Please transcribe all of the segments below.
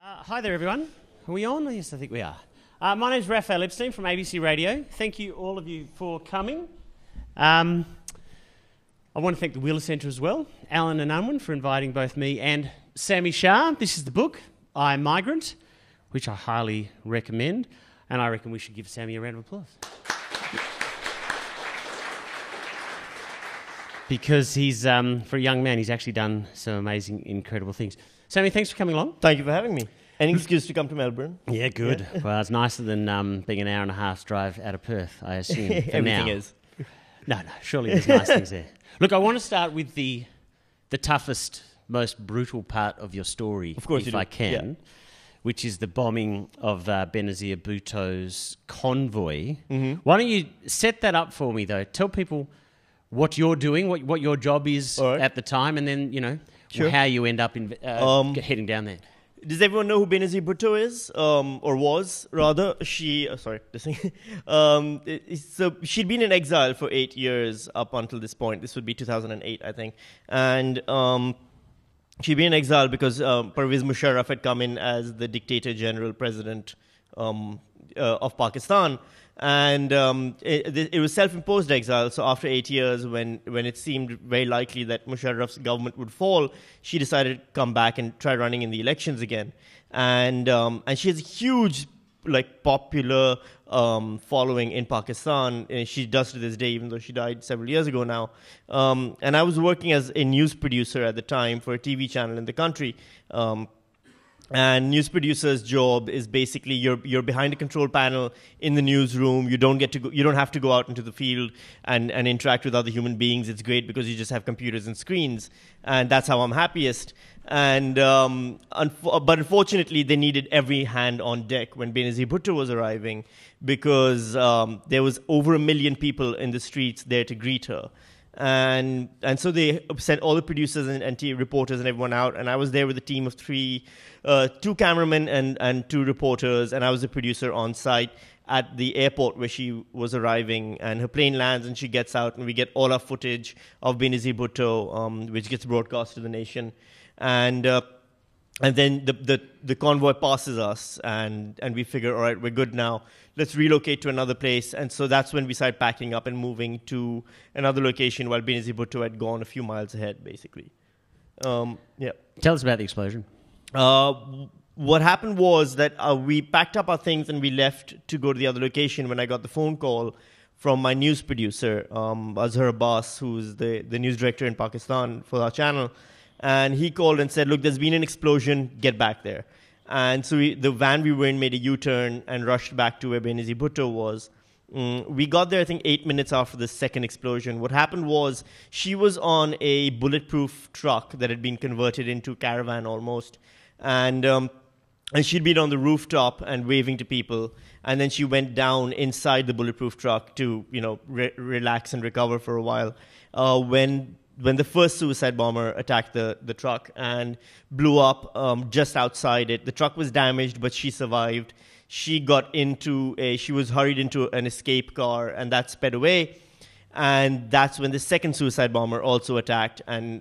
Hi there, everyone. Are we on? Yes, I think we are. My name's Rafael Epstein from ABC Radio. Thank you, all of you, for coming. I want to thank the Wheeler Centre as well, Alan and Unwin, for inviting both me and Sami Shah. This is the book, I'm Migrant, which I highly recommend, and I reckon we should give Sami a round of applause. Because he's, for a young man, he's actually done some amazing, incredible things. Sami, thanks for coming along. Thank you for having me. Any excuse to come to Melbourne? Yeah, good. Yeah. Well, it's nicer than being an hour and a half's drive out of Perth, I assume, for Everything now. is. No, surely there's nice things there. Look, I want to start with the toughest, most brutal part of your story, of course, if I can, which is the bombing of Benazir Bhutto's convoy. Mm-hmm. Why don't you set that up for me, though? Tell people what you're doing, what your job is at the time, and then, how you end up heading down there. Does everyone know who Benazir Bhutto is, or was, rather? So she'd been in exile for 8 years up until this point. This would be 2008, I think. And she'd been in exile because Pervez Musharraf had come in as the dictator general president of Pakistan. And it was self-imposed exile. So after 8 years, when it seemed very likely that Musharraf's government would fall, she decided to come back and try running in the elections again. And she has a huge, popular following in Pakistan. She does to this day, even though she died several years ago now. And I was working as a news producer at the time for a TV channel in the country. And news producer's job is basically you're behind a control panel in the newsroom. You don't have to go out into the field and interact with other human beings. It's great because you just have computers and screens, and that's how I'm happiest. And but unfortunately, they needed every hand on deck when Benazir Bhutto was arriving, because there was over 1 million people in the streets there to greet her. And so they sent all the producers and reporters and everyone out, and I was there with a team of two cameramen and 2 reporters, and I was a producer on site at the airport where she was arriving, and her plane lands and she gets out, and we get all our footage of Benazir Bhutto, which gets broadcast to the nation. And then the convoy passes us, and we figure, all right, we're good now. Let's relocate to another place. And so that's when we started packing up and moving to another location while Benazir Bhutto had gone a few miles ahead, basically. Tell us about the explosion. What happened was that we packed up our things and we left to go to the other location when I got the phone call from my news producer, Azhar Abbas, who's the news director in Pakistan for our channel. And he called and said, look, there's been an explosion, get back there. And so the van we were in made a U-turn and rushed back to where Benazir Bhutto was. We got there, I think, 8 minutes after the second explosion. What happened was she was on a bulletproof truck that had been converted into a caravan almost. And she'd been on the rooftop and waving to people. And then she went down inside the bulletproof truck to, relax and recover for a while. When the first suicide bomber attacked the truck and blew up just outside it. The truck was damaged, but she survived. She was hurried into an escape car, and that sped away. And that's when the second suicide bomber also attacked, and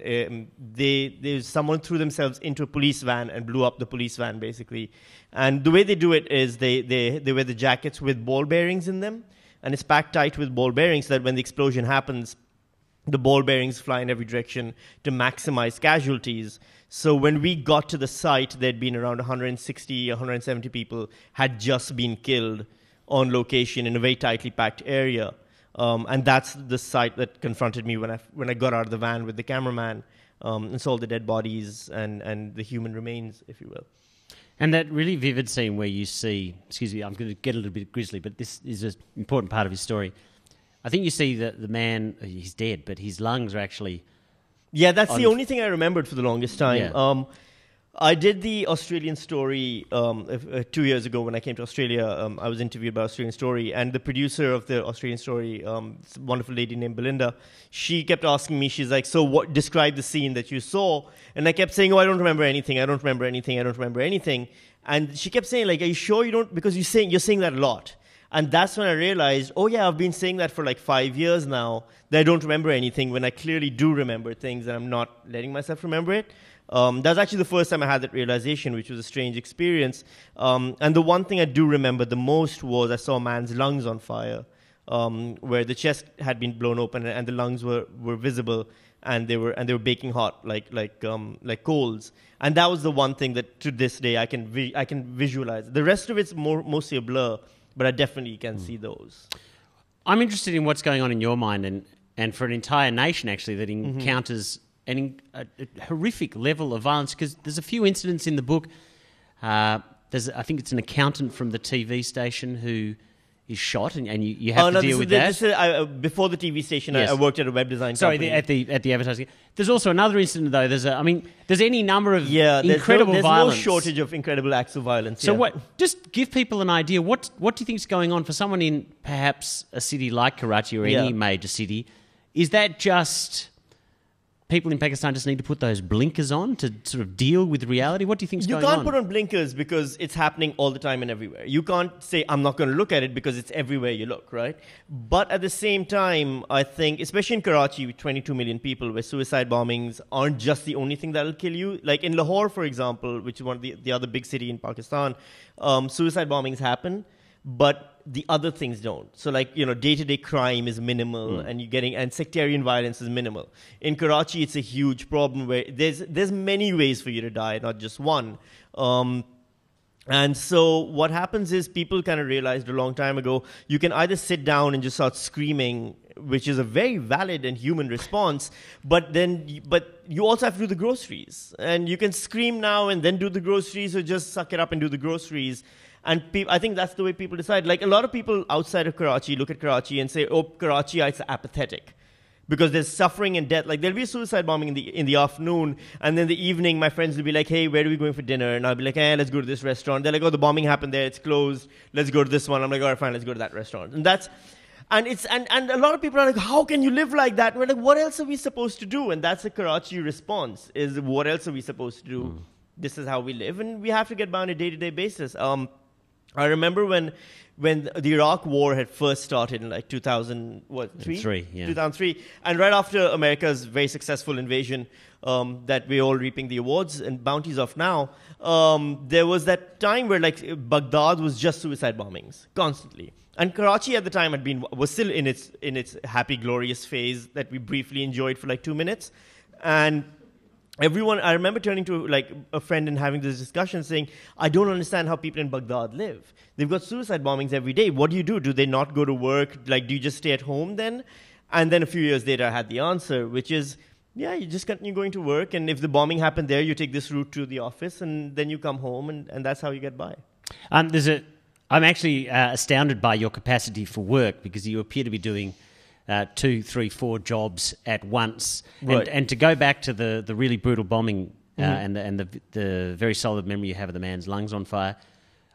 someone threw themselves into a police van and blew up the police van, basically. And the way they do it is they wear the jackets with ball bearings in them, and it's packed tight with ball bearings so that when the explosion happens, the ball bearings fly in every direction to maximize casualties. So when we got to the site, there'd been around 160, 170 people had just been killed on location in a very tightly packed area. And that's the site that confronted me when I got out of the van with the cameraman and saw the dead bodies and the human remains, if you will. And that really vivid scene where you see, excuse me, I'm going to get a little bit grisly, but this is an important part of his story. I think you see that the man, he's dead, but his lungs are actually... Yeah, that's the only thing I remembered for the longest time. Yeah. I did the Australian Story 2 years ago when I came to Australia. I was interviewed by Australian Story, and the producer of the Australian Story, this wonderful lady named Belinda, she kept asking me, she's like, so describe the scene that you saw. And I kept saying, I don't remember anything, I don't remember anything, I don't remember anything. And she kept saying, are you sure you don't? Because you're saying that a lot. And that's when I realized, oh yeah, I've been saying that for like 5 years now, that I don't remember anything when I clearly do remember things and I'm not letting myself remember it. That's actually the first time I had that realization, which was a strange experience. And the one thing I do remember the most was I saw a man's lungs on fire, where the chest had been blown open and the lungs were visible, and they were baking hot like coals. And that was the one thing that to this day I can visualize. The rest of it's mostly a blur, but I definitely can see those. I'm interested in what's going on in your mind and for an entire nation actually that encounters a horrific level of violence, because there's a few incidents in the book. I think it's an accountant from the TV station who is shot, and you have to deal with that. Before the TV station, yes. I worked at a web design company. Sorry, at the advertising. There's also another incident, though. There's any number of incredible violence. There's no shortage of incredible acts of violence. So just give people an idea. What do you think is going on for someone in perhaps a city like Karachi or any major city? Is that just people in Pakistan just need to put those blinkers on to sort of deal with reality? What do you think is going on? You can't put on blinkers because it's happening all the time and everywhere. You can't say, I'm not going to look at it because it's everywhere you look, right? But at the same time, I think, especially in Karachi with 22 million people, where suicide bombings aren't just the only thing that'll kill you. Like in Lahore, for example, which is one of the other big city in Pakistan, suicide bombings happen, but the other things don't. So day-to-day crime is minimal and sectarian violence is minimal. In Karachi, it's a huge problem where there's many ways for you to die, not just one. And so what happens is people kind of realized a long time ago, you can either sit down and just start screaming, which is a very valid and human response, but you also have to do the groceries. And you can scream now and then do the groceries, or just suck it up and do the groceries. And I think that's the way people decide. Like a lot of people outside of Karachi look at Karachi and say, oh, Karachi, it's apathetic. Because there's suffering and death. Like there'll be a suicide bombing in the afternoon, and then the evening my friends will be like, hey, where are we going for dinner? And I'll be like, let's go to this restaurant. They're like, oh, the bombing happened there, it's closed. Let's go to this one. I'm like, all right, fine, let's go to that restaurant. And a lot of people are like, how can you live like that? And we're like, what else are we supposed to do? And that's the Karachi response, is what else are we supposed to do? This is how we live, and we have to get by on a day-to-day basis. I remember when the Iraq War had first started in like 2003, and right after America's very successful invasion that we're all reaping the awards and bounties of now, there was that time where like Baghdad was just suicide bombings constantly. And Karachi at the time was still in its happy, glorious phase that we briefly enjoyed for like 2 minutes. And I remember turning to like a friend and having this discussion saying, I don't understand how people in Baghdad live. They've got suicide bombings every day. What do you do? Do they not go to work? Like, do you just stay at home then? And then a few years later, I had the answer, which is, you just continue going to work. And if the bombing happened there, you take this route to the office and then you come home and that's how you get by. I'm actually astounded by your capacity for work, because you appear to be doing 2, 3, 4 jobs at once. Right. And to go back to the really brutal bombing and the very solid memory you have of the man's lungs on fire,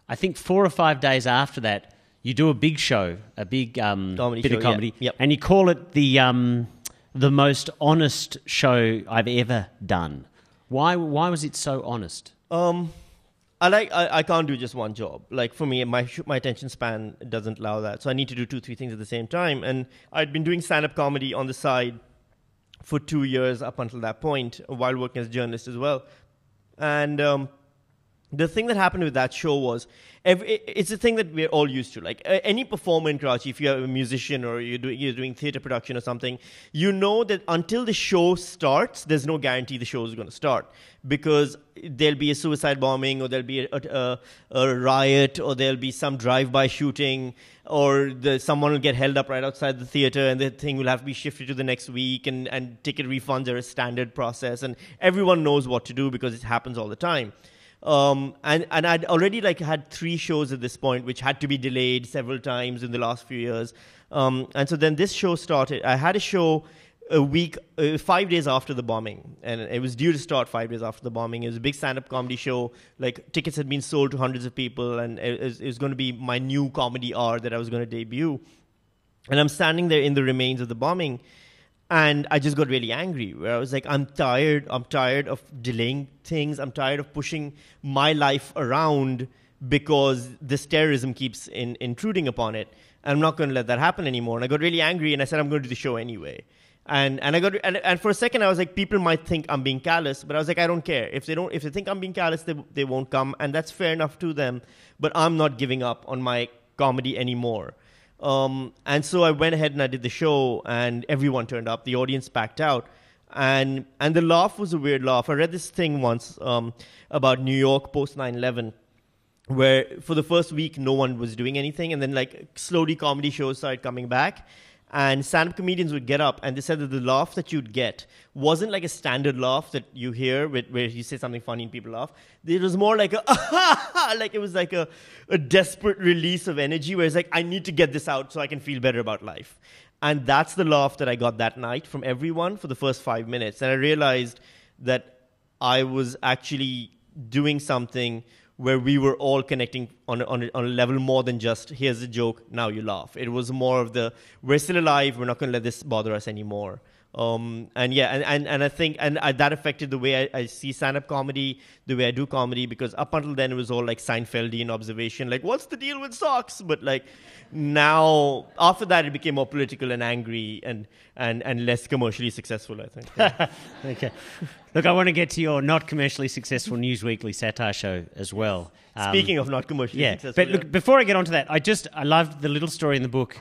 I think 4 or 5 days after that, you do a big show, a big bit of comedy, and you call it the most honest show I've ever done. Why was it so honest? I can't do just one job. Like for me, my attention span doesn't allow that. So I need to do 2, 3 things at the same time. And I'd been doing stand-up comedy on the side for 2 years up until that point, while working as a journalist as well. And the thing that happened with that show was, it's a thing that we're all used to. Like any performer in Karachi, if you're a musician or you're doing theatre production or something, you know that until the show starts, there's no guarantee the show is going to start, because there'll be a suicide bombing, or there'll be a riot, or there'll be some drive-by shooting, or someone will get held up right outside the theatre and the thing will have to be shifted to the next week, and ticket refunds are a standard process, and everyone knows what to do because it happens all the time. And I'd already had 3 shows at this point, which had to be delayed several times in the last few years. And so then this show started. I had a show a week, 5 days after the bombing, and it was due to start 5 days after the bombing. It was a big stand-up comedy show. Like tickets had been sold to hundreds of people, and it was going to be my new comedy hour that I was going to debut. And I'm standing there in the remains of the bombing, and I just got really angry, where I was like, I'm tired of delaying things. I'm tired of pushing my life around because this terrorism keeps intruding upon it. I'm not going to let that happen anymore. And I got really angry, and I said, I'm going to do the show anyway. And for a second, I was like, people might think I'm being callous, but I was like, I don't care. If they think I'm being callous, they won't come, and that's fair enough to them. But I'm not giving up on my comedy anymore. And so I went ahead and I did the show, and everyone turned up. The audience packed out. And the laugh was a weird laugh. I read this thing once about New York post 9/11, where for the first week no one was doing anything, and then like slowly comedy shows started coming back, and stand-up comedians would get up, and they said that the laugh that you'd get wasn't like a standard laugh that you hear where you say something funny and people laugh. It was more like like it was like a desperate release of energy where it's like, I need to get this out so I can feel better about life. And that's the laugh that I got that night from everyone for the first 5 minutes. And I realized that I was actually doing something where we were all connecting on a level more than just, here's a joke, now you laugh. It was more of the, we're still alive, we're not going to let this bother us anymore. And I think that affected the way I see stand-up comedy, the way I do comedy, because up until then it was all like Seinfeldian observation, like, what's the deal with socks? But like now, after that, it became more political and angry and less commercially successful, I think. Yeah. Okay. Look, I want to get to your not commercially successful News Weekly satire show as well. Speaking of not commercially successful. But look, before I get onto that, I loved the little story in the book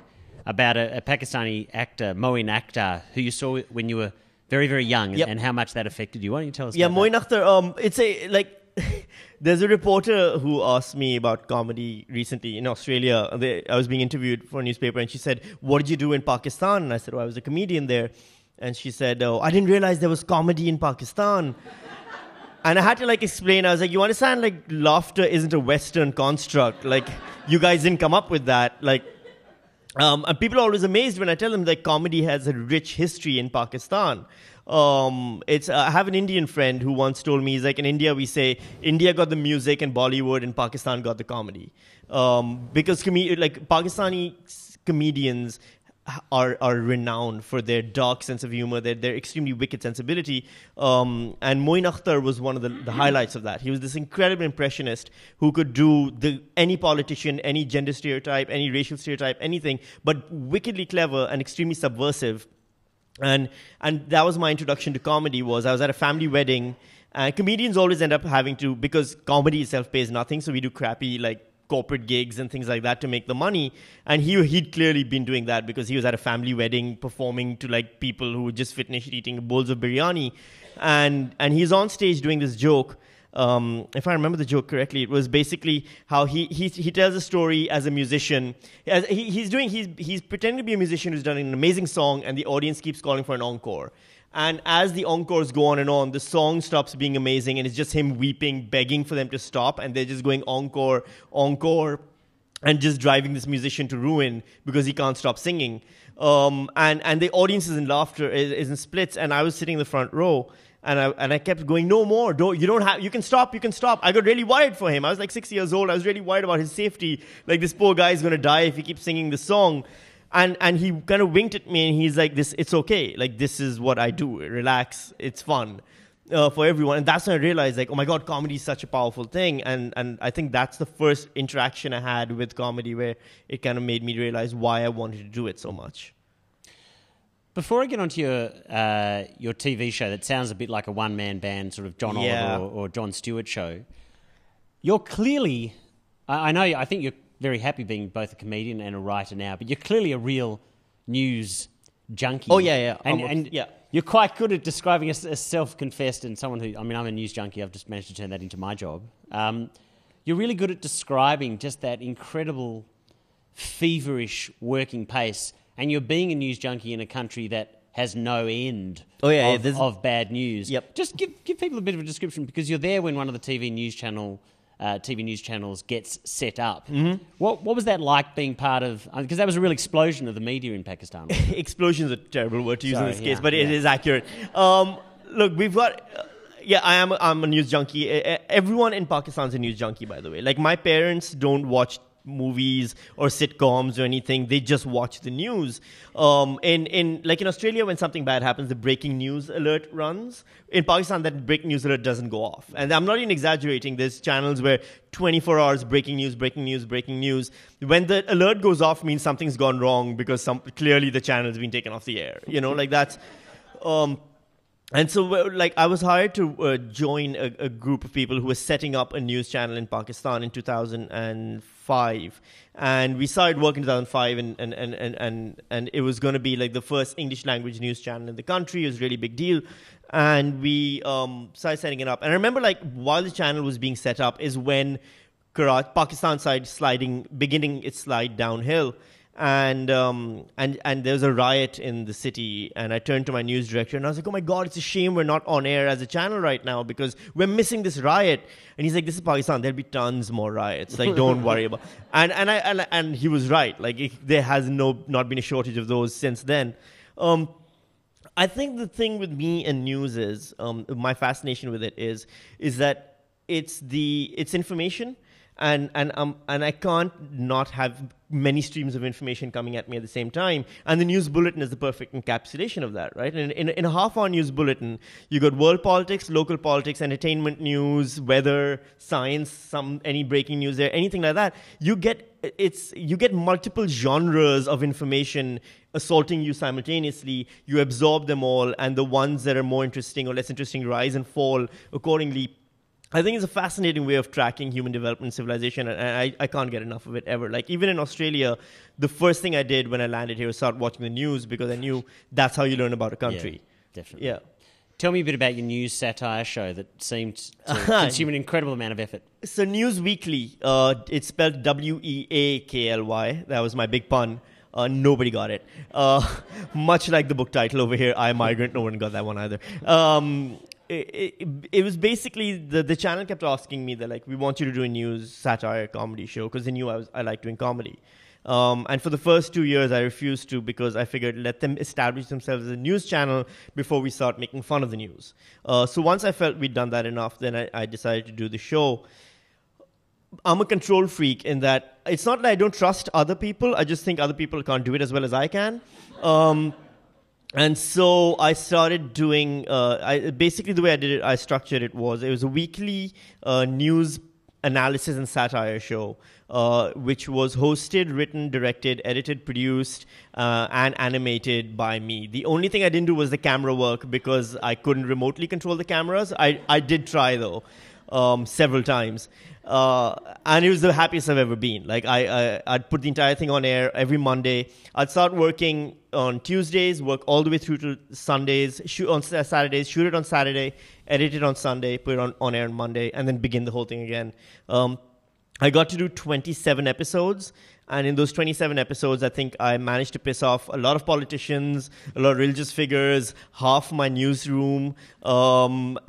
about a Pakistani actor, Moin Akhtar, who you saw when you were very, very young, and how much that affected you. Why don't you tell us about Moin that? Akhtar, there's a reporter who asked me about comedy recently in Australia. I was being interviewed for a newspaper, and she said, what did you do in Pakistan? And I said, I was a comedian there. And she said, I didn't realize there was comedy in Pakistan. And I had to explain. I was like, you understand, laughter isn't a Western construct. You guys didn't come up with that. And people are always amazed when I tell them that comedy has a rich history in Pakistan. I have an Indian friend who once told me, he's like, in India we say, India got the music and Bollywood, and Pakistan got the comedy. Because Pakistani comedians are renowned for their dark sense of humor, their extremely wicked sensibility. And Moin Akhtar was one of the highlights of that. He was this incredible impressionist who could do any politician, any gender stereotype, any racial stereotype, anything, but wickedly clever and extremely subversive. And that was my introduction to comedy. I was at a family wedding, and comedians always end up having to, because comedy itself pays nothing, so we do crappy corporate gigs and things like that to make the money. And he'd clearly been doing that because he was at a family wedding performing to people who just finished eating bowls of biryani. And he's on stage doing this joke. If I remember the joke correctly, it was basically how he tells a story as a musician. He's pretending to be a musician who's done an amazing song, and the audience keeps calling for an encore. And as the encores go on, the song stops being amazing, and it's just him weeping, begging for them to stop, and they're just going encore, encore, and just driving this musician to ruin because he can't stop singing. And the audience is in laughter, is in splits, and I was sitting in the front row, and I kept going, no more, you can stop. I got really worried for him. I was 6 years old. I was really worried about his safety. This poor guy is going to die if he keeps singing the song. And he kind of winked at me, and he's like, it's okay. This is what I do. Relax. It's fun for everyone. And that's when I realized, oh my God, comedy is such a powerful thing. And I think that's the first interaction I had with comedy where it kind of made me realize why I wanted to do it so much. Before I get onto your TV show that sounds a bit like a one-man band, sort of John Oliver or Jon Stewart show, you're clearly, I think you're very happy being both a comedian and a writer now, but you're clearly a real news junkie. Oh, yeah. And you're quite good at describing us as self-confessed and someone who, I'm a news junkie. I've just managed to turn that into my job. You're really good at describing just that incredible, feverish working pace, and you're being a news junkie in a country that has no end of bad news. Yep. Just give people a bit of a description, because you're there when one of the TV news channels gets set up. Mm-hmm. What was that like being part of? Because that was a real explosion of the media in Pakistan. Explosion is a terrible word to use in this case, but it is accurate. Look, we've got. I'm a news junkie. Everyone in Pakistan is a news junkie, by the way. My parents don't watch movies or sitcoms or anything. They just watch the news. In Australia, when something bad happens, the breaking news alert runs. In Pakistan, that breaking news alert doesn't go off. And I'm not even exaggerating. There's channels where 24 hours breaking news, breaking news, breaking news. When the alert goes off, means something's gone wrong because clearly the channel has been taken off the air. That's. And so, I was hired to join a group of people who were setting up a news channel in Pakistan in 2005. And we started work in 2005, and it was going to be like the first English language news channel in the country. It was a really big deal. And we started setting it up. And I remember, while the channel was being set up is when Pakistan started beginning its slide downhill. And there was a riot in the city, and I turned to my news director and I was like, "Oh my God, it's a shame we're not on air as a channel right now because we're missing this riot." And he's like, "This is Pakistan. There'll be tons more riots. Don't worry about." And he was right. There has not been a shortage of those since then. I think the thing with me and news is my fascination with it is that it's information. And I can't not have many streams of information coming at me at the same time. And the news bulletin is the perfect encapsulation of that, right? And in a half-hour news bulletin, you got world politics, local politics, entertainment news, weather, science, any breaking news there, anything like that. You get multiple genres of information assaulting you simultaneously. You absorb them all, and the ones that are more interesting or less interesting rise and fall accordingly. I think it's a fascinating way of tracking human development and civilization, and I can't get enough of it ever. Even in Australia, the first thing I did when I landed here was start watching the news because I knew that's how you learn about a country. Yeah, definitely. Yeah. Tell me a bit about your news satire show that seemed to consume an incredible amount of effort. So News Weekly, it's spelled Weakly. That was my big pun. Nobody got it. Much like the book title over here, I, Migrant, no one got that one either. It was basically the channel kept asking me that we want you to do a news satire comedy show because they knew I liked doing comedy. And for the first 2 years, I refused to because I figured let them establish themselves as a news channel before we start making fun of the news. So once I felt we'd done that enough, then I decided to do the show. I'm a control freak in that it's not that I don't trust other people. I just think other people can't do it as well as I can. And so I started doing, basically the way I did it, I structured it was a weekly news analysis and satire show, which was hosted, written, directed, edited, produced, and animated by me. The only thing I didn't do was the camera work because I couldn't remotely control the cameras. I did try though, several times. And it was the happiest I've ever been. I'd put the entire thing on air every Monday. I'd start working on Tuesdays, work all the way through to Sundays, shoot on Saturdays, shoot it on Saturday, edit it on Sunday, put it on air on Monday, and then begin the whole thing again. I got to do 27 episodes. And in those 27 episodes, I think I managed to piss off a lot of politicians, a lot of religious figures, half my newsroom, and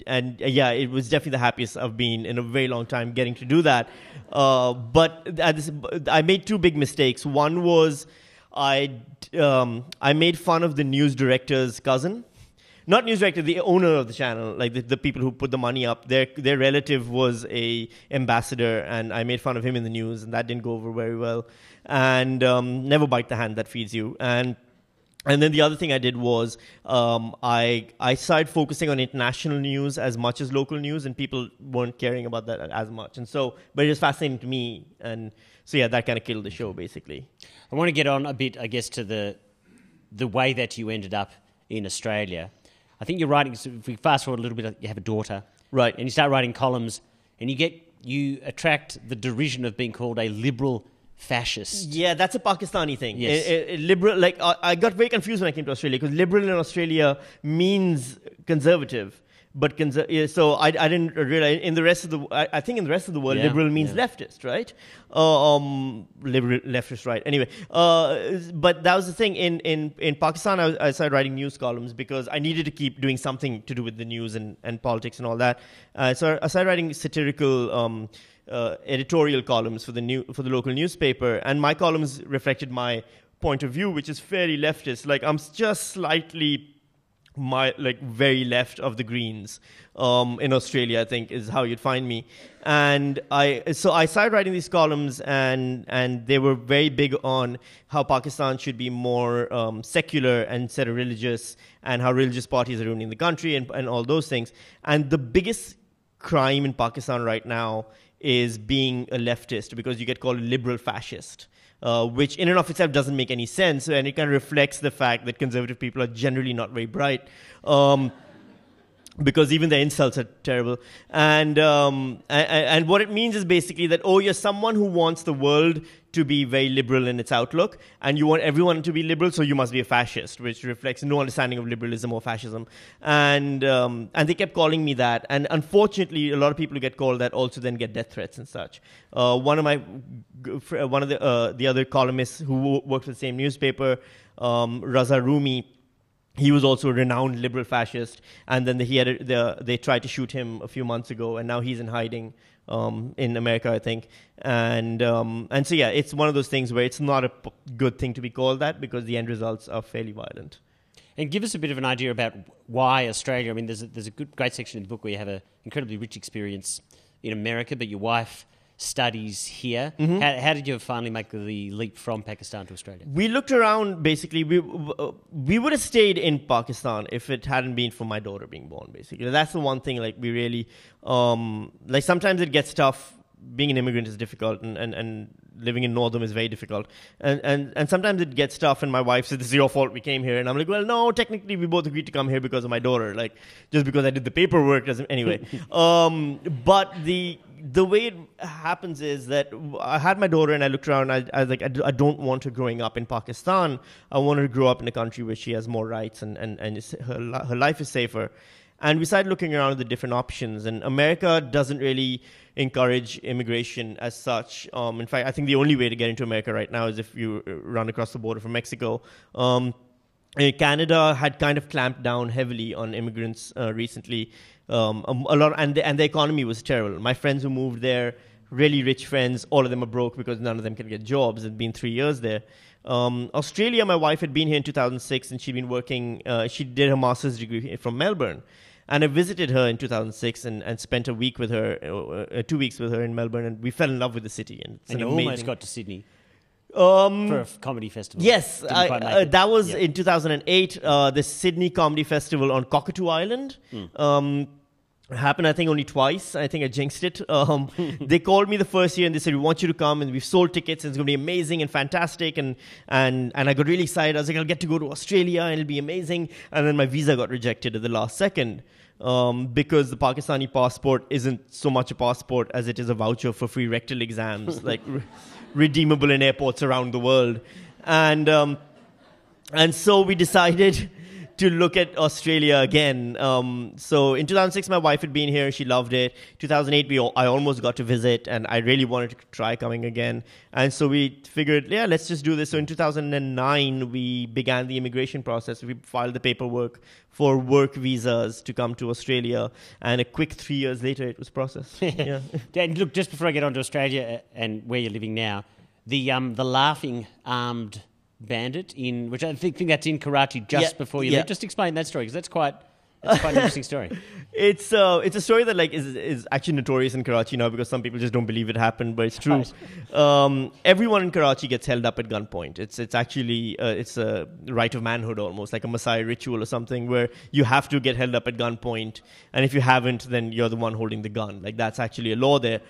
yeah, it was definitely the happiest I've been in a very long time getting to do that. But I made two big mistakes. One was I made fun of the news director's cousin. Not news director, the owner of the channel, the people who put the money up. Their relative was a ambassador, and I made fun of him in the news, and that didn't go over very well. And never bite the hand that feeds you. And then the other thing I did was I started focusing on international news as much as local news, and people weren't caring about that as much. And so, but it was fascinating to me, and so yeah, that kind of killed the show basically. I want to get on a bit, I guess, to the way that you ended up in Australia. I think you're writing, so if we fast forward a little bit, you have a daughter. Right. And you start writing columns, and you attract the derision of being called a liberal fascist. Yeah, that's a Pakistani thing. Yes. Liberal, I got very confused when I came to Australia, because liberal in Australia means conservative. But so I didn't realize in the rest of the I think in the rest of the world liberal means leftist, right? Liberal leftist, right? Anyway, but that was the thing in Pakistan. I started writing news columns because I needed to keep doing something to do with the news and politics and all that. So I started writing satirical editorial columns for the local newspaper, and my columns reflected my point of view, which is fairly leftist. I'm just slightly very left of the Greens in Australia, I think is how you'd find me. And I started writing these columns, and they were very big on how Pakistan should be more secular instead of religious, and how religious parties are ruining the country, and all those things. And the biggest crime in Pakistan right now is being a leftist, because you get called a liberal fascist. Which in and of itself doesn't make any sense, and it kind of reflects the fact that conservative people are generally not very bright, because even their insults are terrible. And what it means is basically that, you're someone who wants the world to be very liberal in its outlook, and you want everyone to be liberal, so you must be a fascist, which reflects no understanding of liberalism or fascism. And they kept calling me that. And unfortunately, a lot of people who get called that also then get death threats and such. One of the other columnists who worked for the same newspaper, Raza Rumi, he was also a renowned liberal fascist, and then they tried to shoot him a few months ago, and now he's in hiding in America, I think. And so, yeah, it's one of those things where it's not a good thing to be called that, because the end results are fairly violent. And give us a bit of an idea about why Australia. I mean, there's a great section in the book where you have an incredibly rich experience in America, but your wife studies here. Mm-hmm. How did you finally make the leap from Pakistan to Australia? We looked around, basically. We would have stayed in Pakistan if it hadn't been for my daughter being born, basically. That's the one thing, we really... sometimes it gets tough. Being an immigrant is difficult, and living in Northam is very difficult. And sometimes it gets tough, and my wife says, this is your fault, we came here. And I'm like, well, no, technically we both agreed to come here because of my daughter. Just because I did the paperwork doesn't... Anyway. But the way it happens is that I had my daughter, and I looked around, I was like, I don't want her growing up in Pakistan. I want her to grow up in a country where she has more rights, and her life is safer. And we started looking around at the different options, and America doesn't really encourage immigration as such. In fact, I think the only way to get into America right now is if you run across the border from Mexico. Canada had kind of clamped down heavily on immigrants recently. A lot, and the economy was terrible. My friends who moved there, really rich friends, all of them are broke because none of them can get jobs. It's been 3 years there. Australia, my wife had been here in 2006, and she'd been working. She did her master's degree from Melbourne, and I visited her in 2006 and spent a week with her, 2 weeks with her in Melbourne, and we fell in love with the city. And you almost got to Sydney. For a comedy festival. Yes, that was in 2008. The Sydney Comedy Festival on Cockatoo Island. Happened, I think, only twice. I think I jinxed it. They called me the first year and they said, we want you to come, and we've sold tickets, and it's going to be amazing and fantastic. And I got really excited. I was like, I'll get to go to Australia and it'll be amazing. And then my visa got rejected at the last second. Because the Pakistani passport isn't so much a passport as it is a voucher for free rectal exams, redeemable in airports around the world. And so we decided to look at Australia again. So in 2006, my wife had been here. She loved it. 2008, I almost got to visit, and I really wanted to try coming again. And so we figured, let's just do this. So in 2009, we began the immigration process. We filed the paperwork for work visas to come to Australia. And a quick 3 years later, it was processed. Yeah. And look, just before I get on to Australia and where you're living now, the laughing armed bandit which I think that's in Karachi just before you leave. Just explain that story, because that's quite an interesting story. It's a story that is actually notorious in Karachi now, because some people just don't believe it happened, but it's true. Right. Everyone in Karachi gets held up at gunpoint. It's actually it's a rite of manhood, almost like a Maasai ritual or something, where you have to get held up at gunpoint, and if you haven't, then you're the one holding the gun. That's actually a law there.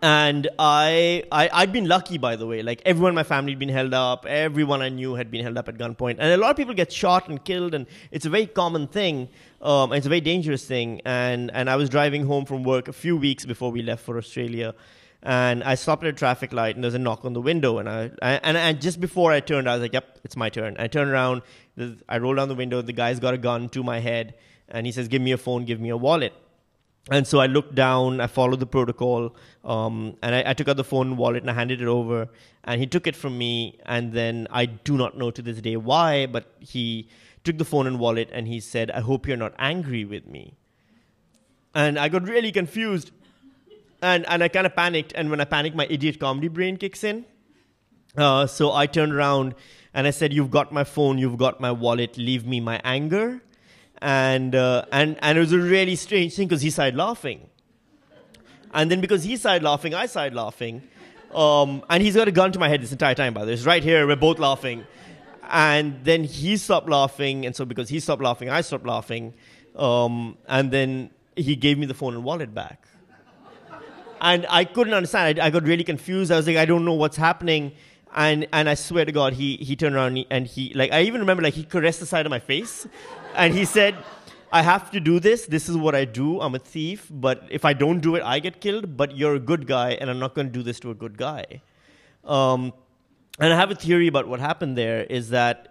And I'd been lucky, by the way. Everyone in my family had been held up. Everyone I knew had been held up at gunpoint. And a lot of people get shot and killed, and it's a very common thing. It's a very dangerous thing. And I was driving home from work a few weeks before we left for Australia. And I stopped at a traffic light, and there's a knock on the window. And just before I turned, I was like, yep, it's my turn. I turned around. I rolled down the window. The guy's got a gun to my head. And he says, give me a phone, give me a wallet. And so I looked down, I followed the protocol, and I took out the phone and wallet, and I handed it over, and he took it from me, and then I do not know to this day why, but he took the phone and wallet, and he said, I hope you're not angry with me. And I got really confused, and I kind of panicked, and when I panic, my idiot comedy brain kicks in, So I turned around and I said, "You've got my phone, you've got my wallet, leave me my anger." And it was a really strange thing because he started laughing. And then because he started laughing, I started laughing. And he's got a gun to my head this entire time, by the way. It's right here, we're both laughing. And then he stopped laughing, and so because he stopped laughing, I stopped laughing. And then he gave me the phone and wallet back. And I couldn't understand. I got really confused. I was like, I don't know what's happening. And I swear to God, he turned around and he like, I even remember like he caressed the side of my face. And he said, "I have to do this. This is what I do. I'm a thief. But if I don't do it, I get killed. But you're a good guy, and I'm not going to do this to a good guy." And I have a theory about what happened there is that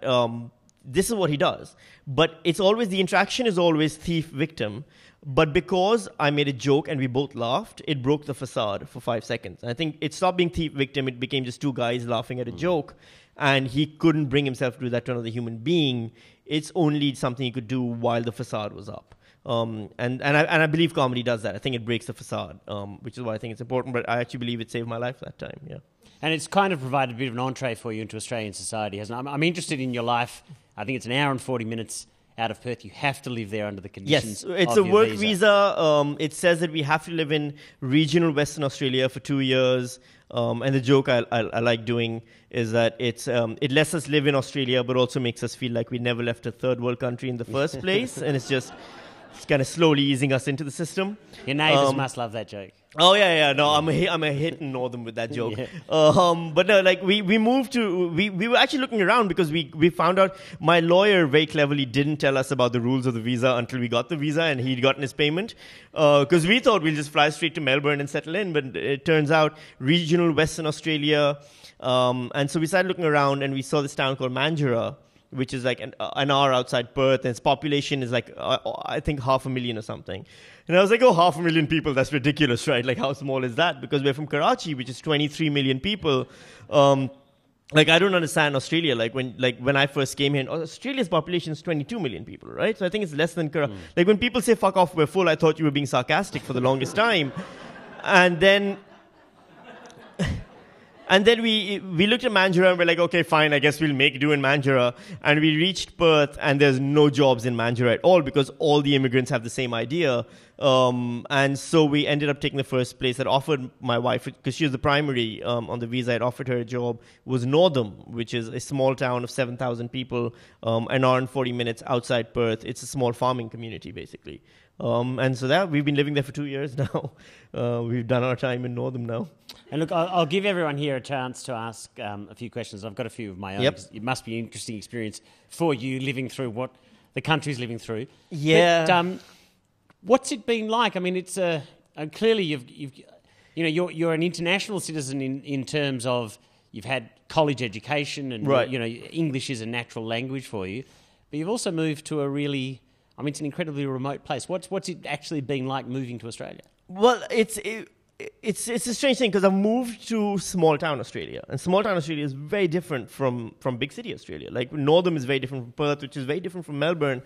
this is what he does. But it's always, the interaction is always thief-victim. But because I made a joke and we both laughed, it broke the facade for 5 seconds. And I think it stopped being thief-victim. It became just two guys laughing at a joke. And he couldn't bring himself to do that to another human being. It's only something he could do while the facade was up. And I believe comedy does that. I think it breaks the facade, which is why I think it's important. But I actually believe it saved my life that time, yeah. And it's kind of provided a bit of an entree for you into Australian society, hasn't it? I'm interested in your life. I think it's an hour and 40 minutes out of Perth. You have to live there under the conditions Yes, it's of a your work visa. It says that we have to live in regional Western Australia for 2 years. And the joke I like doing is that it lets us live in Australia, but also makes us feel like we never left a third world country in the first place. And it's kind of slowly easing us into the system. Your neighbours must love that joke. Oh yeah. No, I'm a hit in Northern with that joke. Yeah. But no, like we moved to we were actually looking around because we found out my lawyer very cleverly didn't tell us about the rules of the visa until we got the visa and he'd gotten his payment. Because we thought we'll just fly straight to Melbourne and settle in, but it turns out regional Western Australia. And so we started looking around and we saw this town called Mandurah, which is like an hour outside Perth, and its population is like, I think 500,000 or something. And I was like, 500,000 people, that's ridiculous, right? Like, how small is that? Because we're from Karachi, which is 23 million people. Like, I don't understand Australia. Like when I first came here, Australia's population is 22 million people, right? So I think it's less than Karachi. Like, when people say, fuck off, we're full, I thought you were being sarcastic for the longest time. And then we looked at Mandurah and we're like, okay, fine, I guess we'll make do in Mandurah. And we reached Perth and there's no jobs in Mandurah at all because all the immigrants have the same idea. And so we ended up taking the first place that offered my wife, because she was the primary on the visa, it offered her a job, was Northam, which is a small town of 7,000 people, an hour and 40 minutes outside Perth. It's a small farming community, basically. And so we've been living there for 2 years now. We've done our time in Northam now. And look, I'll give everyone here a chance to ask a few questions. I've got a few of my own. Yep. It must be an interesting experience for you living through what the country's living through. Yeah. But, what's it been like? I mean, it's clearly you're an international citizen in terms of you've had college education and right. English is a natural language for you, but you've also moved to it's an incredibly remote place. What's it actually been like moving to Australia? Well, it's a strange thing because I've moved to small town Australia, and small town Australia is very different from big city Australia. Like Northam is very different from Perth, which is very different from Melbourne,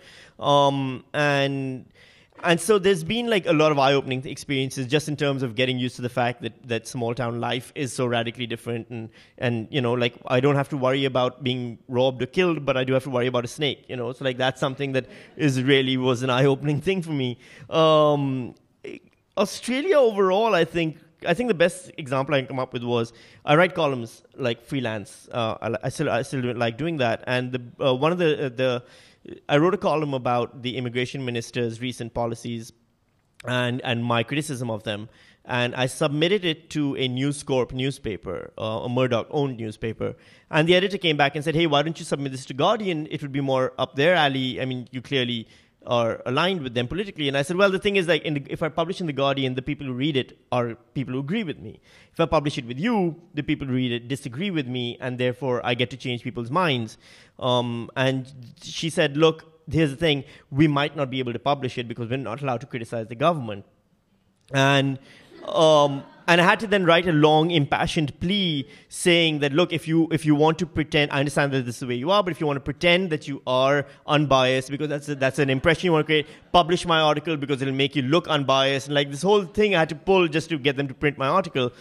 and so there's been like a lot of eye-opening experiences just in terms of getting used to the fact that small town life is so radically different, and like I don't have to worry about being robbed or killed, but I do have to worry about a snake. So like that's something that was an eye-opening thing for me. Australia overall, I think the best example I can come up with was I write columns like freelance. I still like doing that, and one of the I wrote a column about the immigration minister's recent policies and my criticism of them, and I submitted it to a News Corp newspaper, a Murdoch-owned newspaper, and the editor came back and said, hey, why don't you submit this to Guardian? It would be more up their alley. I mean, you clearly are aligned with them politically. And I said, well, the thing is, like, if I publish in The Guardian, the people who read it are people who agree with me. If I publish it with you, the people who read it disagree with me, and therefore I get to change people's minds. And she said, look, here's the thing, we might not be able to publish it because we're not allowed to criticize the government. And I had to then write a long, impassioned plea saying that, look, if you want to pretend, I understand that this is the way you are, but if you want to pretend that you are unbiased, because that's an impression you want to create, publish my article because it'll make you look unbiased. And like this whole thing I had to pull just to get them to print my article.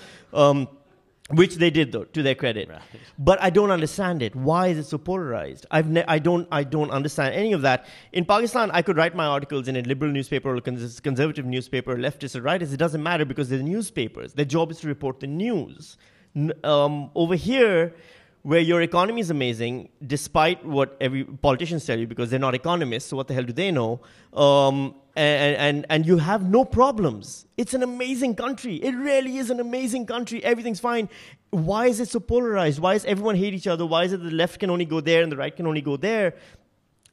Which they did, though, to their credit. Right. But I don't understand it. Why is it so polarized? I don't understand any of that. In Pakistan, I could write my articles in a liberal newspaper or a conservative newspaper, leftist or rightist. It doesn't matter because they're newspapers. Their job is to report the news. Over here, where your economy is amazing, despite what every politicians tell you, because they're not economists, so what the hell do they know? And you have no problems. It's an amazing country. It really is an amazing country. Everything's fine. Why is it so polarized? Why does everyone hate each other? Why is it the left can only go there and the right can only go there?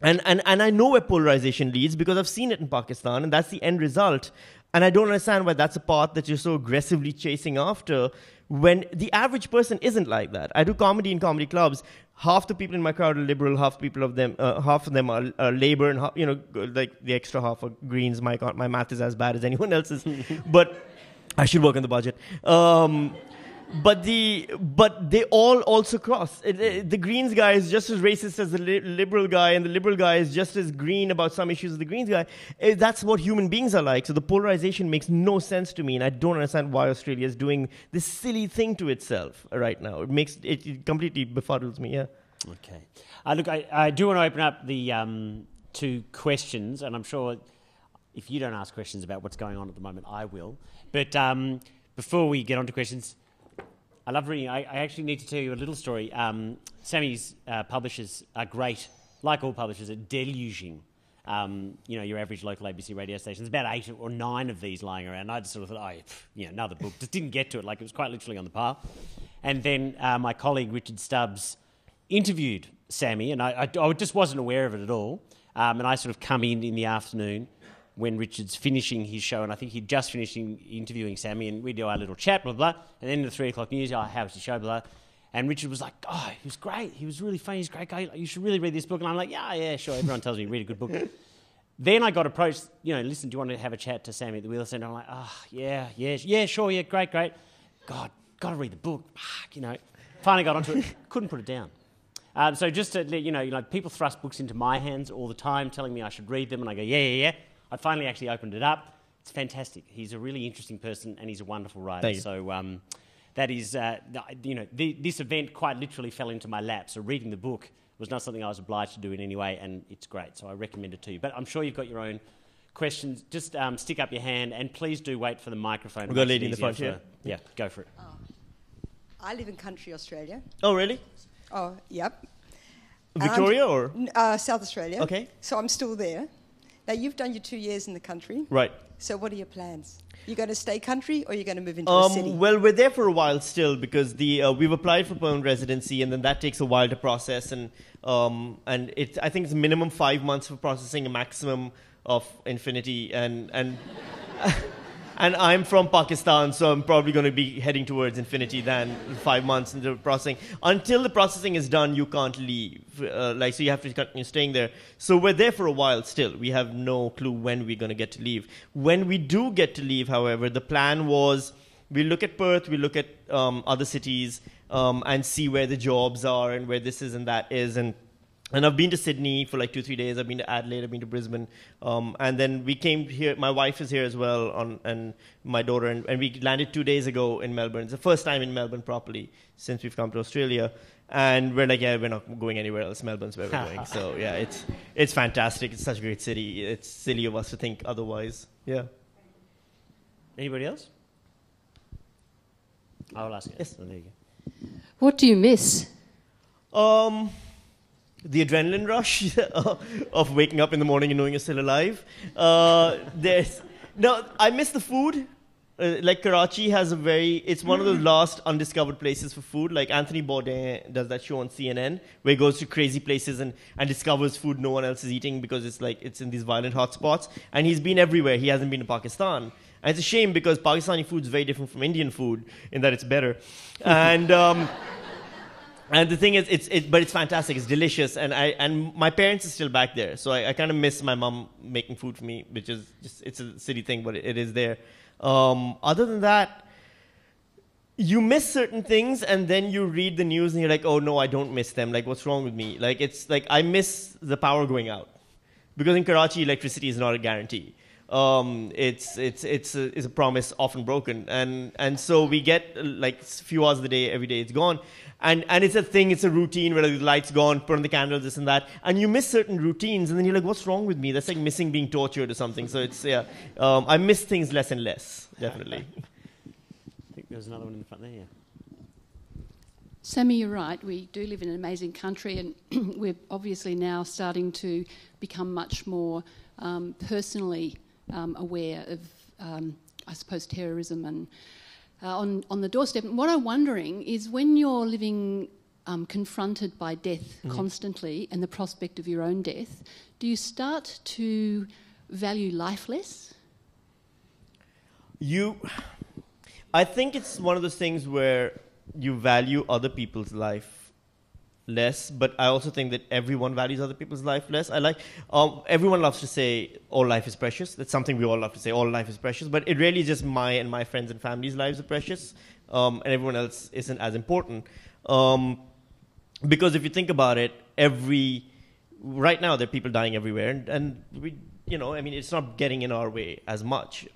And I know where polarization leads because I've seen it in Pakistan, and that's the end result. And I don't understand why that's a path that you're so aggressively chasing after when the average person isn't like that. I do comedy in comedy clubs. Half the people in my crowd are liberal, half of them are Labour, and like the extra half are Greens. My math is as bad as anyone else's, but I should work on the budget. But they all also cross. The Greens guy is just as racist as the Liberal guy, and the Liberal guy is just as green about some issues as the Greens guy. That's what human beings are like. So the polarization makes no sense to me, and I don't understand why Australia is doing this silly thing to itself right now. It completely befuddles me. Yeah. Okay. Look, I do want to open up the to questions, and I'm sure if you don't ask questions about what's going on at the moment, I will. But before we get on to questions, I love reading. I actually need to tell you a little story. Sami's publishers are great, like all publishers, at deluging, your average local ABC radio station. There's about 8 or 9 of these lying around. I just sort of thought, another book. Just didn't get to it. Like, it was quite literally on the par. And then my colleague, Richard Stubbs, interviewed Sami, and I just wasn't aware of it at all. And I sort of come in the afternoon when Richard's finishing his show, and I think he'd just finished interviewing Sami, and we do our little chat, blah, blah, and then the 3 o'clock news, how was the show, blah, blah. And Richard was like, he was great. He was really funny. He's a great guy. You should really read this book. And I'm like, yeah, sure. Everyone tells me read a good book. Then I got approached, listen, do you want to have a chat to Sami at the Wheeler Centre? I'm like, yeah, sure, yeah, great. God, got to read the book. Finally got onto it. Couldn't put it down. So just to let you know, people thrust books into my hands all the time, telling me I should read them, and I go, yeah. I finally actually opened it up. It's fantastic. He's a really interesting person, and he's a wonderful writer. Thank you. So that is, this event quite literally fell into my lap. So reading the book was not something I was obliged to do in any way, and it's great. So I recommend it to you. But I'm sure you've got your own questions. Just stick up your hand, and please do wait for the microphone. We've got a lady in the front here. Yeah, go for it. I live in country Australia. Oh, really? Oh, yep. Victoria or? South Australia. Okay. So I'm still there. Now, you've done your 2 years in the country. Right. So what are your plans? You going to stay country, or are you going to move into a city? Well, we're there for a while still because we've applied for permanent residency, and then that takes a while to process. And I think it's minimum 5 months for processing, a maximum of infinity. And and I'm from Pakistan, so I'm probably going to be heading towards infinity than 5 months into processing. Until the processing is done, you can't leave. So you have to continue staying there. So we're there for a while still. We have no clue when we're going to get to leave. When we do get to leave, however, the plan was we look at Perth, we look at other cities, and see where the jobs are and where this is and that is. And I've been to Sydney for like 2-3 days. I've been to Adelaide. I've been to Brisbane. And then we came here. My wife is here as well, and my daughter. And we landed 2 days ago in Melbourne. It's the first time in Melbourne properly since we've come to Australia. And we're like, we're not going anywhere else. Melbourne's where we're going. So, yeah, it's fantastic. It's such a great city. It's silly of us to think otherwise. Yeah. Anybody else? I'll ask you. Yes. Oh, there you go. What do you miss? The adrenaline rush of waking up in the morning and knowing you're still alive. I miss the food. Like Karachi has it's one of the last undiscovered places for food. Like Anthony Bourdain does that show on CNN where he goes to crazy places and discovers food no one else is eating because it's in these violent hotspots. And he's been everywhere. He hasn't been to Pakistan. And it's a shame because Pakistani food is very different from Indian food in that it's better. And and the thing is, but it's fantastic. It's delicious, and my parents are still back there, so I kind of miss my mom making food for me, which is it's a city thing, but it is there. Other than that, you miss certain things, and then you read the news, and you're like, oh no, I don't miss them. Like, what's wrong with me? Like, it's like I miss the power going out, because in Karachi, electricity is not a guarantee. It's a promise often broken, and so we get like a few hours of the day, every day it's gone, and it's a thing, it's a routine where the lights gone, put on the candles, this and that, and you miss certain routines, and then you're like, what's wrong with me? That's like missing being tortured or something. So it's I miss things less and less, definitely. I think there's another one in the front there. Yeah. Sami, you're right. We do live in an amazing country, and we're obviously now starting to become much more personally aware of, I suppose, terrorism and on the doorstep. And what I'm wondering is, when you're living confronted by death constantly and the prospect of your own death, do you start to value life less? I think it's one of those things where you value other people's life less, but I also think that everyone values other people's life less. Everyone loves to say all life is precious. That's something we all love to say, all life is precious, but it really is just my and my friends and family's lives are precious, and everyone else isn't as important. Because if you think about it, right now there are people dying everywhere, and we, it's not getting in our way as much.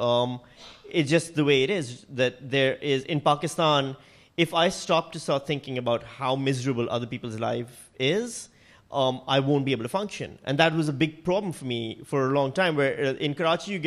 It's just the way it is, that there is, in Pakistan, if I stop to start thinking about how miserable other people's life is, I won't be able to function. And that was a big problem for me for a long time, where in Karachi you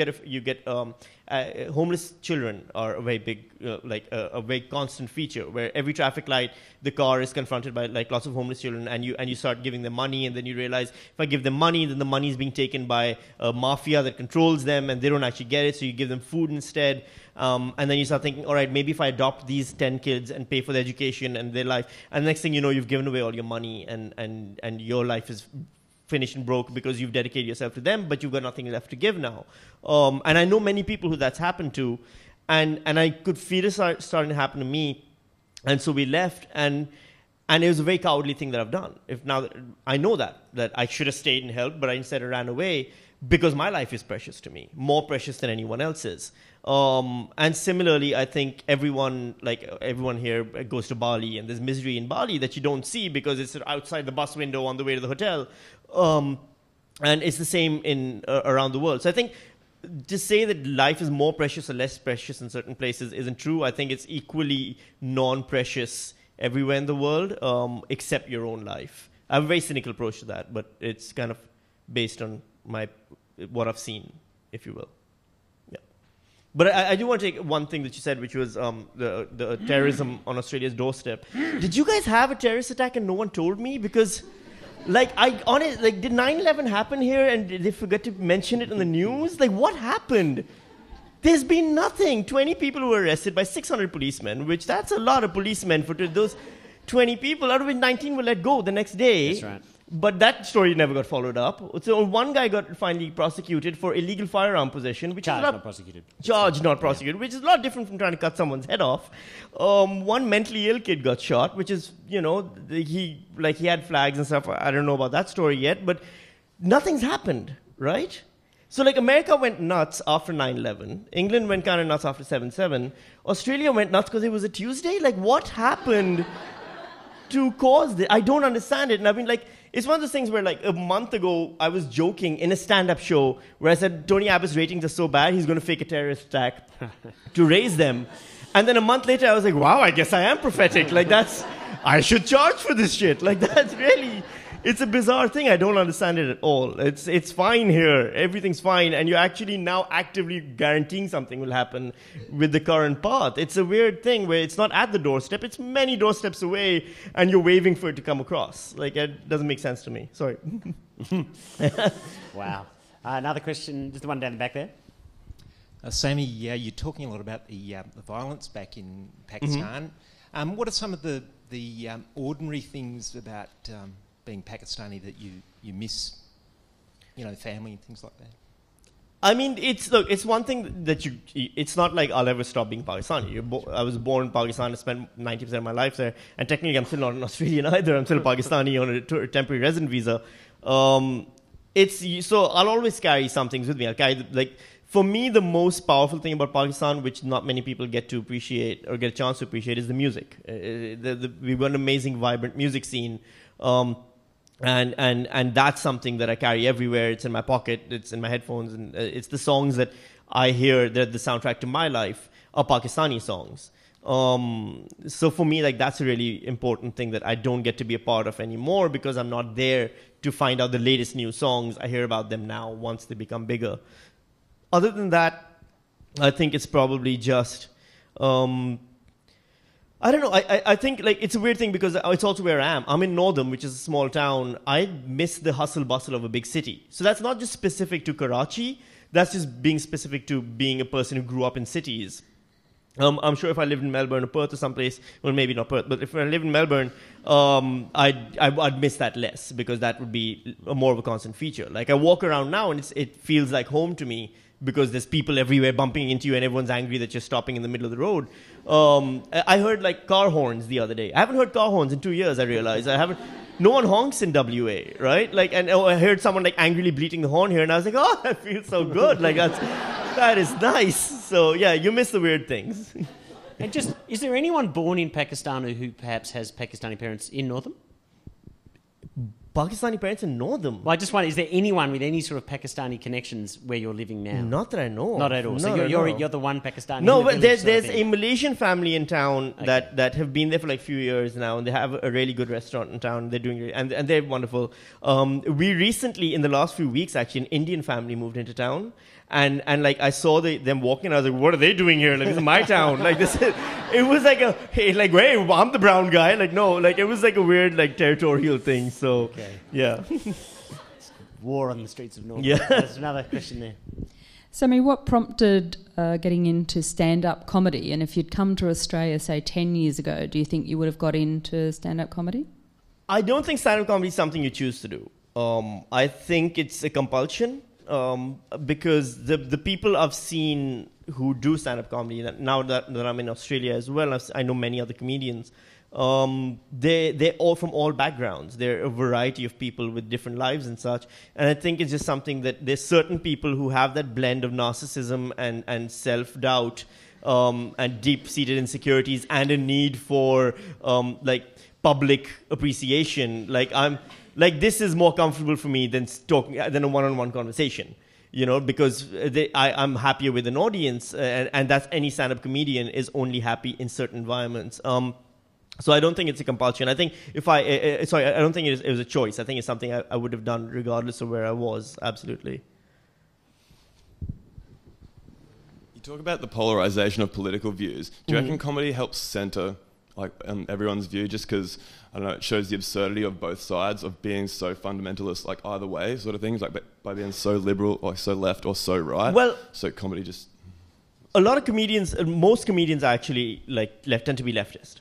get homeless children are a very big, a very constant feature, where every traffic light, the car is confronted by like lots of homeless children, and you start giving them money, and then you realize if I give them money, then the money is being taken by a mafia that controls them, and they don't actually get it, so you give them food instead. And then you start thinking, all right, maybe if I adopt these 10 kids and pay for their education and their life, and the next thing you know, you've given away all your money, and your life is finished and broke because you've dedicated yourself to them, but you've got nothing left to give now. And I know many people who that's happened to, and I could feel it starting to happen to me, and so we left, and it was a very cowardly thing that I've done. I know that I should have stayed and helped, but I instead ran away because my life is precious to me, more precious than anyone else's. And similarly, I think everyone here goes to Bali, and there's misery in Bali that you don't see because it's outside the bus window on the way to the hotel. And it's the same around the world. So I think to say that life is more precious or less precious in certain places isn't true. I think it's equally non-precious everywhere in the world, except your own life. I have a very cynical approach to that, but it's kind of based on what I've seen, if you will. Yeah. But I do want to take one thing that you said, which was the terrorism on Australia's doorstep. Did you guys have a terrorist attack and no one told me? Because, did 9/11 happen here and did they forget to mention it in the news? Like, what happened? There's been nothing. 20 people were arrested by 600 policemen, which that's a lot of policemen for those 20 people, out of which 19 were let go the next day. That's right. But that story never got followed up. So one guy got finally prosecuted for illegal firearm possession, which Charged, is not prosecuted. Charged, not prosecuted, which is a lot different from trying to cut someone's head off. One mentally ill kid got shot, which is, he had flags and stuff. I don't know about that story yet, but nothing's happened, right? So America went nuts after 9/11. England went kind of nuts after 7/7. Australia went nuts because it was a Tuesday. What happened to cause this? I don't understand it. And I mean, it's one of those things where, a month ago, I was joking in a stand-up show where I said, Tony Abbott's ratings are so bad, he's going to fake a terrorist attack to raise them. And then a month later, I was like, wow, I guess I am prophetic. I should charge for this shit. That's really... It's a bizarre thing. I don't understand it at all. It's fine here. Everything's fine. And you're actually now actively guaranteeing something will happen with the current path. It's a weird thing where it's not at the doorstep. It's many doorsteps away, and you're waiting for it to come across. It doesn't make sense to me. Sorry. Wow. Another question, just the one down the back there. Sami, you're talking a lot about the violence back in Pakistan. Mm-hmm. What are some of the ordinary things about... being Pakistani that you miss, family and things like that? I mean, it's one thing that it's not like I'll ever stop being Pakistani. I was born in Pakistan, I spent 90% of my life there, and technically I'm still not an Australian either. I'm still a Pakistani on a temporary resident visa. So I'll always carry some things with me. I'll carry, for me, the most powerful thing about Pakistan, which not many people get to appreciate or get a chance to appreciate, is the music. We've got an amazing, vibrant music scene. And that's something that I carry everywhere. It's in my pocket, it's in my headphones, and it's the songs that I hear that the soundtrack to my life are Pakistani songs. So for me, like, that's a really important thing that I don't get to be a part of anymore, because I'm not there to find out the latest new songs. I hear about them now once they become bigger. Other than that, I think it's probably just, I don't know. I think, like, it's a weird thing because it's also where I am. I'm in Northam, which is a small town. I miss the hustle bustle of a big city. So that's not just specific to Karachi. That's just being specific to being a person who grew up in cities. I'm sure if I lived in Melbourne or Perth or someplace, well, maybe not Perth, but if I lived in Melbourne, I'd miss that less, because that would be more of a constant feature. Like, I walk around now and it feels like home to me, because there's people everywhere bumping into you and everyone's angry that you're stopping in the middle of the road. I heard, like, car horns the other day. I haven't heard car horns in 2 years, I realized. No one honks in WA, right? Like, and I heard someone, like, angrily bleating the horn here, and I was like, oh, that feels so good. Like, that is nice. So, yeah, you miss the weird things. And just, is there anyone born in Pakistan who perhaps has Pakistani parents in Northam? Pakistani parents in Northam? Well, I just wonder, is there anyone with any sort of Pakistani connections where you're living now? Not that I know. Not at all. So you're the one Pakistani. No, in the but village there's sort of a Malaysian family in town Okay. that have been there for like a few years now, and they have a really good restaurant in town. They're doing and they're wonderful. We recently, in the last few weeks, actually, an Indian family moved into town. And like, I saw them walking, and I was like, what are they doing here? Like, this is my town. Like, it was like hey, I'm the brown guy. Like, no, like, it was like a weird, like, territorial thing. So, yeah. war on the streets of Northam. Yeah. There's another question there. Sami, what prompted getting into stand-up comedy? And if you'd come to Australia, say, 10 years ago, do you think you would have got into stand-up comedy? I don't think stand-up comedy is something you choose to do. I think it's a compulsion. Because the people I've seen who do stand-up comedy, now that I'm in Australia as well, I know many other comedians, they're all from all backgrounds. They're a variety of people with different lives and such. And I think it's just something that there's certain people who have that blend of narcissism and self-doubt and deep-seated insecurities and a need for like public appreciation. Like, this is more comfortable for me than a one-on-one conversation, you know, because I'm happier with an audience, and that's any stand-up comedian is only happy in certain environments. So I don't think it's a compulsion. I think I don't think it was a choice. I think it's something I would have done regardless of where I was. Absolutely. You talk about the polarization of political views. Do you reckon comedy helps center everyone's view, just because, I don't know, it shows the absurdity of both sides of being so fundamentalist, like either way sort of things, like by being so liberal or so left or so right? Well, so comedy just... A lot of comedians, most comedians are actually tend to be leftist.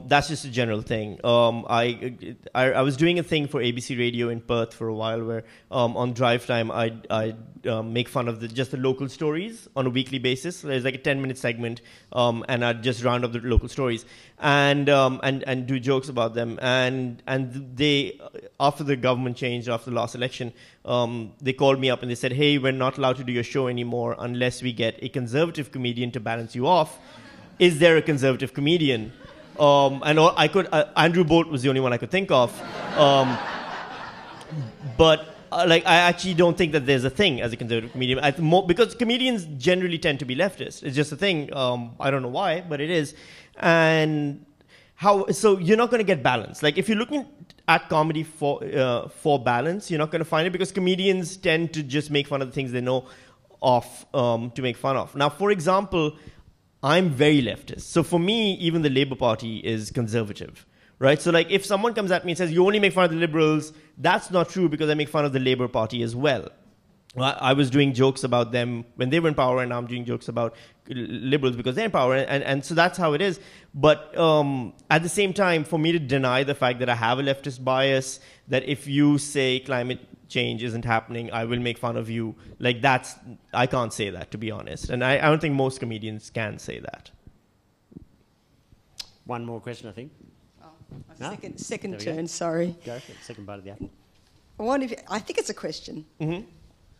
That's just a general thing. I was doing a thing for ABC Radio in Perth for a while where on drive time I'd make fun of just the local stories on a weekly basis. There's like a 10-minute segment, and I'd just round up the local stories and do jokes about them. And they, after the government changed after the last election, they called me up and they said, "Hey, we're not allowed to do your show anymore unless we get a conservative comedian to balance you off. Is there a conservative comedian?" Andrew Bolt was the only one I could think of. But I actually don't think that there's a thing as a conservative comedian. Because comedians generally tend to be leftist. It's just a thing. I don't know why, but it is. And so you're not going to get balance. Like, if you're looking at comedy for balance, you're not going to find it, because comedians tend to just make fun of the things they know of to make fun of. Now, for example, I'm very leftist. So for me, even the Labour Party is conservative, right? So like, if someone comes at me and says, you only make fun of the Liberals, that's not true, because I make fun of the Labour Party as well. I was doing jokes about them when they were in power, and now I'm doing jokes about Liberals because they're in power. And so that's how it is. But at the same time, for me to deny the fact that I have a leftist bias, that if you say climate change isn't happening, I will make fun of you. Like, I can't say that, to be honest. And I don't think most comedians can say that. One more question, I think. Second turn, sorry. Go for it, second bite of the apple. I think it's a question. Mm-hmm.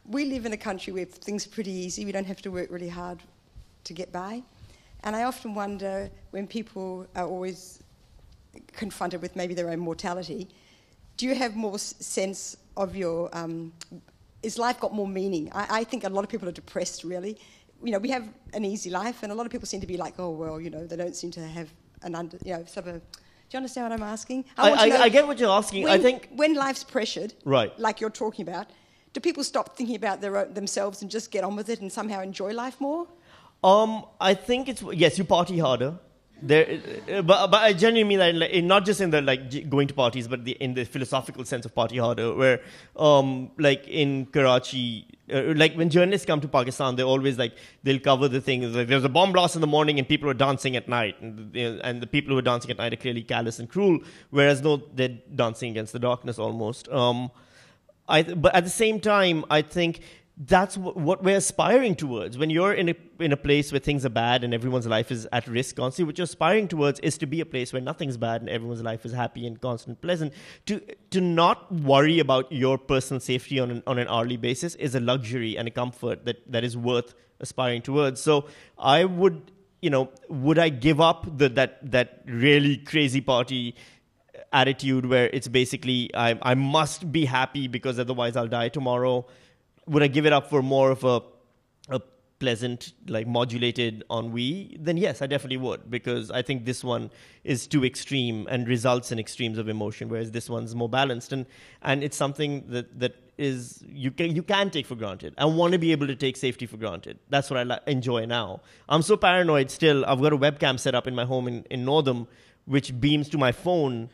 We live in a country where things are pretty easy. We don't have to work really hard to get by. And I often wonder, when people are always confronted with maybe their own mortality, do you have more sense of your... is life got more meaning? I think a lot of people are depressed, really. You know, we have an easy life, and a lot of people seem to be like, oh, well, you know, they don't seem to have sort of... Do you understand what I'm asking? I get what you're asking. I think when life's pressured, right, like you're talking about, do people stop thinking about themselves and just get on with it and somehow enjoy life more? I think it's yes, you party harder. But I genuinely mean that not just in the going to parties, but in the philosophical sense of party harder, where like in Karachi, like when journalists come to Pakistan, they're always they'll cover the thing like there's a bomb blast in the morning and people are dancing at night, and the people who are dancing at night are clearly callous and cruel, whereas they're dancing against the darkness almost. But at the same time, I think that's what we're aspiring towards. When you're in a place where things are bad and everyone's life is at risk constantly, what you're aspiring towards is to be a place where nothing's bad and everyone's life is happy and constant and pleasant. To not worry about your personal safety on an hourly basis is a luxury and a comfort that is worth aspiring towards. So I would I give up that really crazy party attitude where it's basically I must be happy because otherwise I'll die tomorrow? Would I give it up for more of a pleasant, modulated ennui? Then yes, I definitely would, because I think this one is too extreme and results in extremes of emotion, whereas this one's more balanced. And it's something that is you can take for granted. I want to be able to take safety for granted. That's what I enjoy now. I'm so paranoid still. I've got a webcam set up in my home in Northam, which beams to my phone,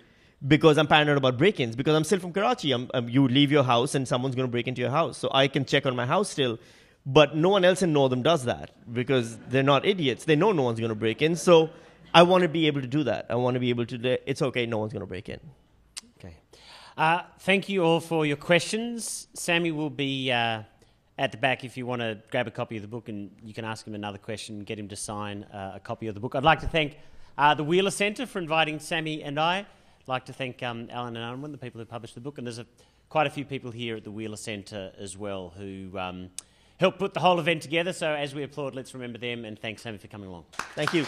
because I'm paranoid about break-ins, because I'm still from Karachi. You leave your house and someone's going to break into your house. So I can check on my house still. But no one else in Northam does that because they're not idiots. They know no one's going to break in. So I want to be able to do that. I want to be able to... It's okay, no one's going to break in. Okay. Thank you all for your questions. Sami will be at the back if you want to grab a copy of the book, and you can ask him another question, get him to sign a copy of the book. I'd like to thank the Wheeler Centre for inviting Sami and I. I'd like to thank Alan and Unwin, the people who published the book, and there's quite a few people here at the Wheeler Centre as well who helped put the whole event together. So as we applaud, let's remember them, and thanks, Sami, for coming along. Thank you.